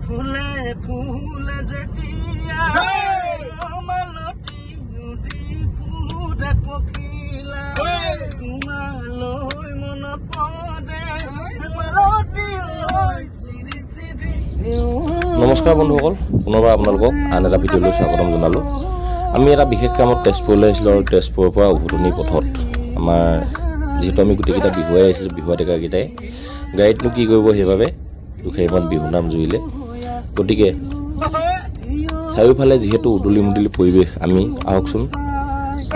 ফুলে ফুলে যেতিয়া মালতী নদী পুৰে পখিলা তোমালৈ মনত পৰে মালতী নমস্কাৰ বন্ধুসকল, পুনৰবাৰ আপোনালোকক আন এটা ভিডিঅ'লৈ স্বাগতম জনালোঁ। আমি এটা বিশেষ কামত তেজপুৰলৈ আহিছিলোঁ আৰু তেজপুৰৰ পৰা উভতনি পথত আমাৰ যিহেতু আমি গোটেইকেইটা বিহুৱাই আহিছিলোঁ, বিহুৱা ডেকাকেইটাই গাড়ীতনো কি কৰিব সেইবাবে দুখাৰিমান বিহু নাম জুৰিলে। গতিকে চাৰিওফালে যিহেতু উদুলি মুদুলি পৰিৱেশ, আমি আহকচোন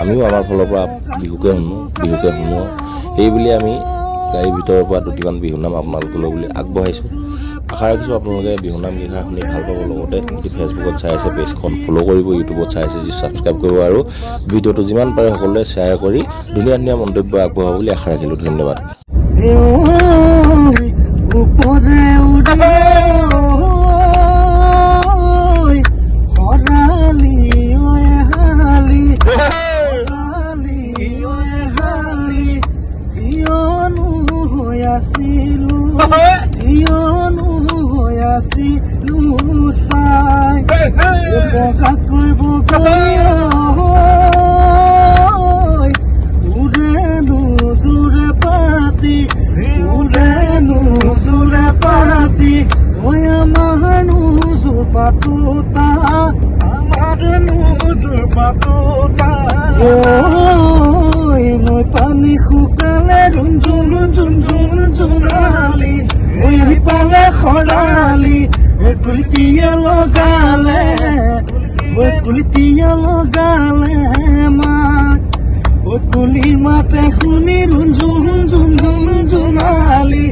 আমিও আমাৰ ফালৰ পৰা বিহুকে শুনো সেইবুলি আমি গাড়ীৰ ভিতৰৰ পৰা দুটিমান বিহুনাম আপোনালোকলৈ বুলি আগবঢ়াইছোঁ। আশা ৰাখিছোঁ আপোনালোকে বিহুনাম কেইষাৰ শুনি ভাল পাব। লগতে যদি ফেচবুকত চাই আছে পেজখন ফ'ল' কৰিব, ইউটিউবত চাই আছে যদি ছাবস্ক্ৰাইব কৰিব আৰু ভিডিঅ'টো যিমান পাৰে সকলোৱে শ্বেয়াৰ কৰি ধুনীয়া ধুনীয়া মন্তব্য আগবঢ়াব বুলি আশা ৰাখিলোঁ। ধন্যবাদ। মই পানী শুকালে ৰুঞ্জুন জোনালি পালে খৰালি কুলিতিয়া লগালে মাত কুলি মাতে শুনি ৰুঞ্জুন জোনালি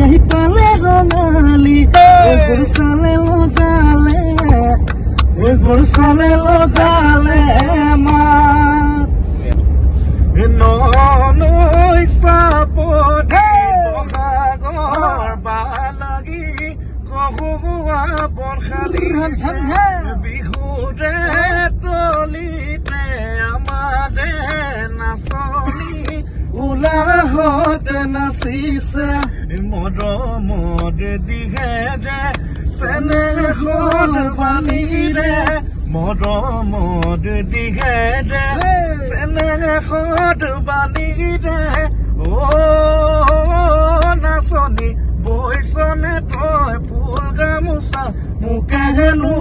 আহি পালে ৰঙালি গৰুচালে লগালে মাত নৈ চাপদে বহাগৰ বালাগি কহুৱা বৰ্ষালি বিহুৰে তলিতে আমাৰে নাচনি উলাহতে নাচিছে মৰমত দিঘেৰে চেনেহৰ পানীৰে মৰমত দিঘেৰে চেনেহৰ পানীৰে নাচনি বৈচনে তই ফুল গামোচা মোকে হেনো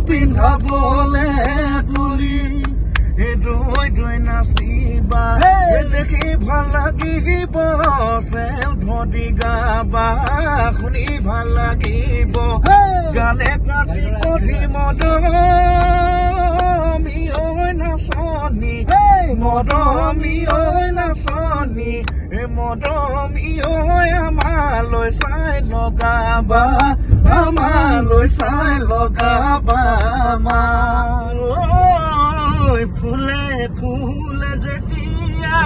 পিন্ধাবলে তুলি দৈ নাচিবা দেখি ভাল লাগিব, চেল ধৰি গাবা শুনি ভাল লাগিব, গানে কাটি কঢ়ি মদমি নাচনি আমালৈ চাই লগাবা ফুলে ফুলে যেতিয়া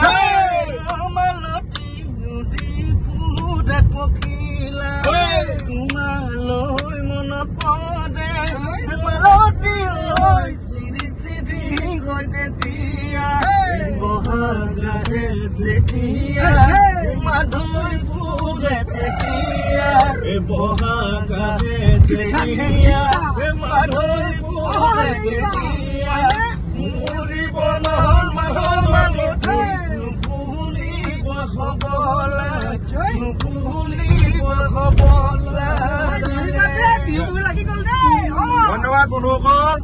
মালতী নদী পুৰে পখিলা তোমালৈ মনত পৰে মালতী চিৰি গৈ তেতিয়া বহাগাৰে তেতিয়া মাধৈ পুৰে তেতিয়া বহাগাৰে তেতিয়া মাধৈ পুৰে তেতিয়া ধন্যবাদ বন্ধুসকল।